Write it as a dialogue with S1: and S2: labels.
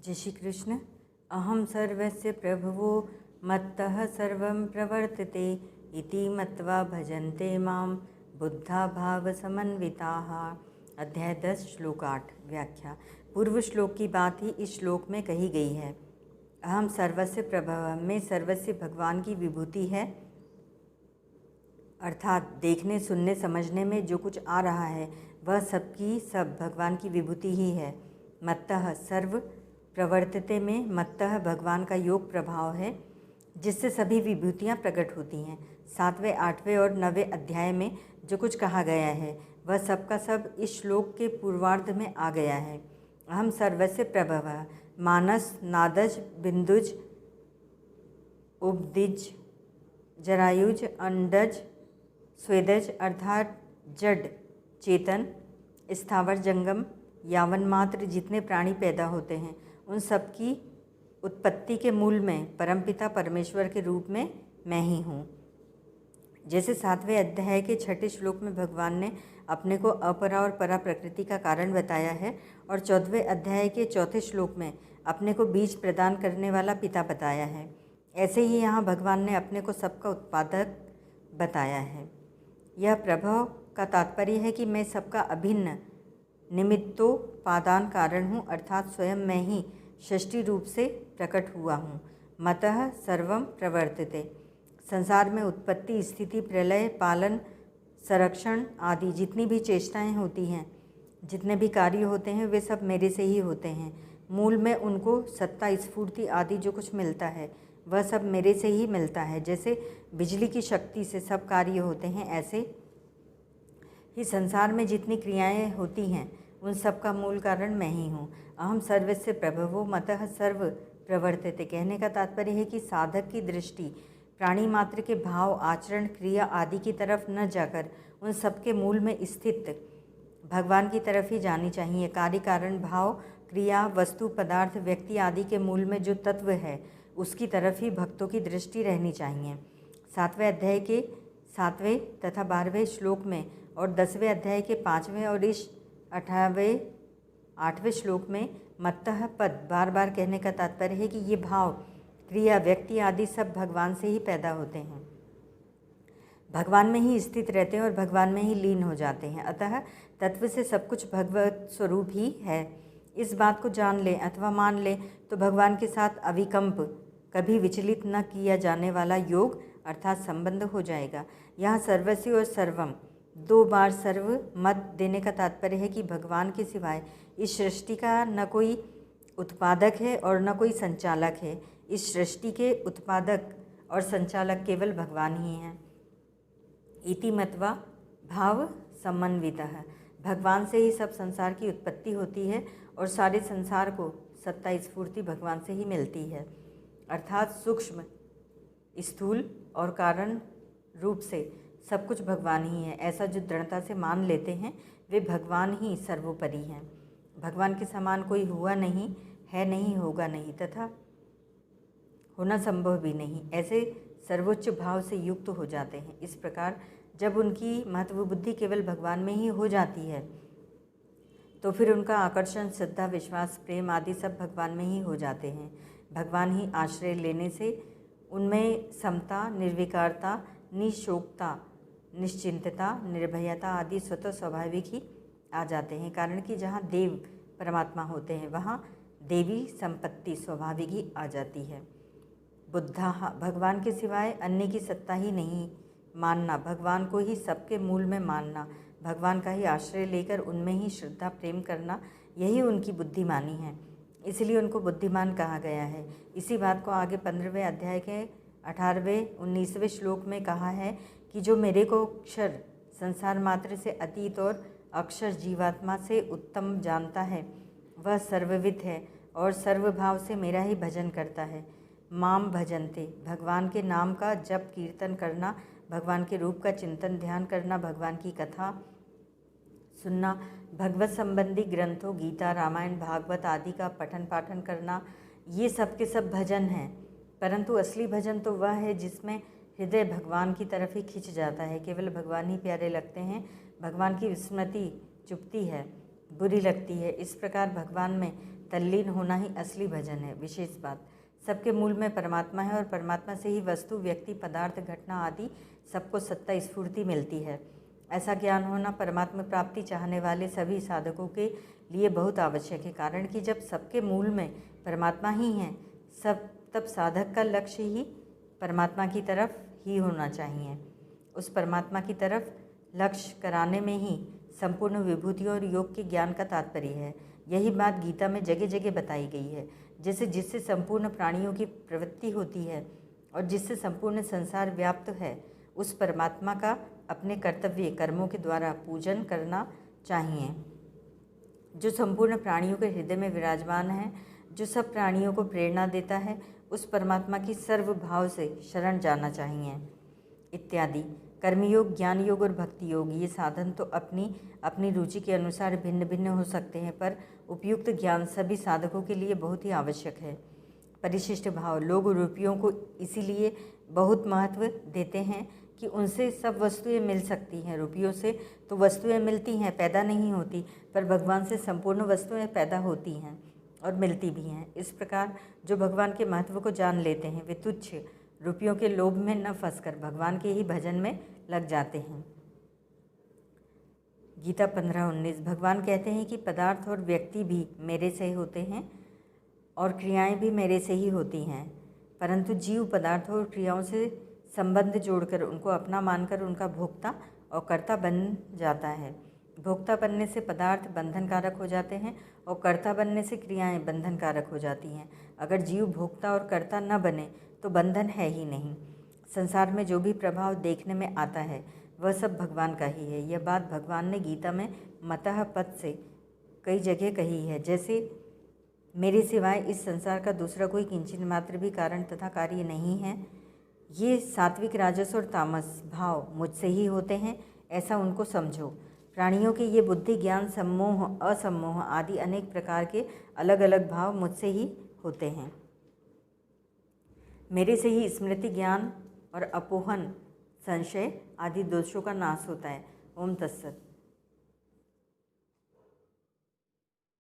S1: जय श्री कृष्ण। अहम सर्वस्य प्रभवो मत्तः सर्वं प्रवर्तते इति मत्वा भजन्ते मां बुद्धा भाव समन्विताः। अध्याय 10 श्लोक 8 व्याख्या। पूर्व श्लोक की बात ही इस श्लोक में कही गई है। अहम सर्वस्य प्रभव में सर्वस्य भगवान की विभूति है, अर्थात देखने सुनने समझने में जो कुछ आ रहा है वह सबकी सब भगवान की विभूति ही है। मत्तः सर्व प्रवर्तते में मत्तः भगवान का योग प्रभाव है जिससे सभी विभूतियाँ प्रकट होती हैं। 7वें 8वें और 9वें अध्याय में जो कुछ कहा गया है वह सबका सब इस श्लोक के पूर्वार्ध में आ गया है। अहम सर्वस्य प्रभवः मानस नादज बिंदुज उपदिज जरायुज अंडज स्वेदज अर्थात जड़ चेतन स्थावर जंगम यावन मात्र जितने प्राणी पैदा होते हैं उन सब की उत्पत्ति के मूल में परमपिता परमेश्वर के रूप में मैं ही हूँ। जैसे 7वें अध्याय के 6ठे श्लोक में भगवान ने अपने को अपरा और परा प्रकृति का कारण बताया है और 14वें अध्याय के 4थे श्लोक में अपने को बीज प्रदान करने वाला पिता बताया है। ऐसे ही यहाँ भगवान ने अपने को सबका उत्पादक बताया है। यह प्रभव का तात्पर्य है कि मैं सबका अभिन्न निमित्तोपादान कारण हूँ, अर्थात स्वयं मैं ही षष्ठी रूप से प्रकट हुआ हूँ। मतः सर्वं प्रवर्तते। संसार में उत्पत्ति स्थिति प्रलय पालन संरक्षण आदि जितनी भी चेष्टाएं होती हैं, जितने भी कार्य होते हैं वे सब मेरे से ही होते हैं। मूल में उनको सत्ता स्फूर्ति आदि जो कुछ मिलता है वह सब मेरे से ही मिलता है। जैसे बिजली की शक्ति से सब कार्य होते हैं, ऐसे ही संसार में जितनी क्रियाएं होती हैं उन सब का मूल कारण मैं ही हूँ। अहम सर्वस्य प्रभवो मतः सर्व प्रवर्तते कहने का तात्पर्य है कि साधक की दृष्टि प्राणी मात्र के भाव आचरण क्रिया आदि की तरफ न जाकर उन सब के मूल में स्थित भगवान की तरफ ही जानी चाहिए। कार्य कारण भाव क्रिया वस्तु पदार्थ व्यक्ति आदि के मूल में जो तत्व है उसकी तरफ ही भक्तों की दृष्टि रहनी चाहिए। 7वें अध्याय के 7वें तथा 12वें श्लोक में और 10वें अध्याय के 5वें और इस 18वें 8वें श्लोक में मत्तः पद बार बार कहने का तात्पर्य है कि ये भाव क्रिया व्यक्ति आदि सब भगवान से ही पैदा होते हैं, भगवान में ही स्थित रहते हैं और भगवान में ही लीन हो जाते हैं। अतः तत्व से सब कुछ भगवत स्वरूप ही है। इस बात को जान लें अथवा मान लें तो भगवान के साथ अविकम्प कभी विचलित न किया जाने वाला योग अर्थात संबंध हो जाएगा। यहाँ सर्वस्य और सर्वम 2 बार सर्व मत देने का तात्पर्य है कि भगवान के सिवाय इस सृष्टि का न कोई उत्पादक है और न कोई संचालक है। इस सृष्टि के उत्पादक और संचालक केवल भगवान ही हैं। इति मत्वा भाव समन्वितः भगवान से ही सब संसार की उत्पत्ति होती है और सारे संसार को सत्ता स्फूर्ति भगवान से ही मिलती है, अर्थात सूक्ष्म स्थूल और कारण रूप से सब कुछ भगवान ही है। ऐसा जो दृढ़ता से मान लेते हैं वे भगवान ही सर्वोपरि हैं। भगवान के समान कोई हुआ नहीं है, नहीं होगा नहीं तथा होना संभव भी नहीं। ऐसे सर्वोच्च भाव से युक्त हो जाते हैं। इस प्रकार जब उनकी महत्व बुद्धि केवल भगवान में ही हो जाती है तो फिर उनका आकर्षण श्रद्धा विश्वास प्रेम आदि सब भगवान में ही हो जाते हैं। भगवान ही आश्रय लेने से उनमें समता निर्विकारता निशोकता निश्चिंतता निर्भयता आदि स्वतः स्वाभाविक ही आ जाते हैं। कारण कि जहाँ देव परमात्मा होते हैं वहाँ देवी संपत्ति स्वाभाविक ही आ जाती है। बुद्धा भगवान के सिवाय अन्य की सत्ता ही नहीं मानना, भगवान को ही सबके मूल में मानना, भगवान का ही आश्रय लेकर उनमें ही श्रद्धा प्रेम करना, यही उनकी बुद्धिमानी है। इसलिए उनको बुद्धिमान कहा गया है। इसी बात को आगे 15वें अध्याय के 18वें 19वें श्लोक में कहा है कि जो मेरे को अक्षर संसार मात्र से अतीत और अक्षर जीवात्मा से उत्तम जानता है वह सर्वविद है और सर्वभाव से मेरा ही भजन करता है। माम भजन्ते भगवान के नाम का जप कीर्तन करना, भगवान के रूप का चिंतन ध्यान करना, भगवान की कथा सुनना, भगवत संबंधी ग्रंथों गीता रामायण भागवत आदि का पठन पाठन करना, ये सब के सब भजन हैं। परंतु असली भजन तो वह है जिसमें हृदय भगवान की तरफ ही खिंच जाता है। केवल भगवान ही प्यारे लगते हैं, भगवान की विस्मृति चुपती है, बुरी लगती है। इस प्रकार भगवान में तल्लीन होना ही असली भजन है। विशेष बात, सबके मूल में परमात्मा है और परमात्मा से ही वस्तु, व्यक्ति, पदार्थ, घटना आदि सबको सत्ता स्फूर्ति मिलती है। ऐसा ज्ञान होना परमात्मा प्राप्ति चाहने वाले सभी साधकों के लिए बहुत आवश्यक है। कारण कि जब सबके मूल में परमात्मा ही है तब साधक का लक्ष्य ही परमात्मा की तरफ ही होना चाहिए। उस परमात्मा की तरफ लक्ष्य कराने में ही संपूर्ण विभूति और योग के ज्ञान का तात्पर्य है। यही बात गीता में जगह जगह बताई गई है। जिससे संपूर्ण प्राणियों की प्रवृत्ति होती है और जिससे संपूर्ण संसार व्याप्त है, उस परमात्मा का अपने कर्तव्य कर्मों के द्वारा पूजन करना चाहिए। जो संपूर्ण प्राणियों के हृदय में विराजमान है, जो सब प्राणियों को प्रेरणा देता है, उस परमात्मा की सर्वभाव से शरण जाना चाहिए इत्यादि। कर्मयोग, ज्ञान योग और भक्ति योग, ये साधन तो अपनी अपनी रुचि के अनुसार भिन्न भिन्न हो सकते हैं, पर उपयुक्त ज्ञान सभी साधकों के लिए बहुत ही आवश्यक है। परिशिष्ट भाव, लोग रुपयों को इसीलिए बहुत महत्व देते हैं कि उनसे सब वस्तुएं मिल सकती हैं। रुपयों से तो वस्तुएं मिलती हैं, पैदा नहीं होती, पर भगवान से संपूर्ण वस्तुएं पैदा होती हैं और मिलती भी हैं। इस प्रकार जो भगवान के महत्व को जान लेते हैं, वे तुच्छ रुपयों के लोभ में न फंसकर भगवान के ही भजन में लग जाते हैं। गीता 15:19। भगवान कहते हैं कि पदार्थ और व्यक्ति भी मेरे से होते हैं और क्रियाएं भी मेरे से ही होती हैं, परंतु जीव पदार्थों और क्रियाओं से संबंध जोड़कर उनको अपना मानकर उनका भोक्ता और कर्ता बन जाता है। भोक्ता बनने से पदार्थ बंधनकारक हो जाते हैं और कर्ता बनने से क्रियाएं बंधनकारक हो जाती हैं। अगर जीव भोक्ता और कर्ता न बने तो बंधन है ही नहीं। संसार में जो भी प्रभाव देखने में आता है वह सब भगवान का ही है। यह बात भगवान ने गीता में मतः पद से कई जगह कही है, जैसे मेरे सिवाय इस संसार का दूसरा कोई किंचित मात्र भी कारण तथा कार्य नहीं है। ये सात्विक, राजस और तामस भाव मुझसे ही होते हैं, ऐसा उनको समझो। प्राणियों के ये बुद्धि, ज्ञान, सम्मोह, असम्मोह आदि अनेक प्रकार के अलग अलग भाव मुझसे ही होते हैं। मेरे से ही स्मृति, ज्ञान और अपोहन, संशय आदि दोषों का नाश होता है। ओम तत्सत।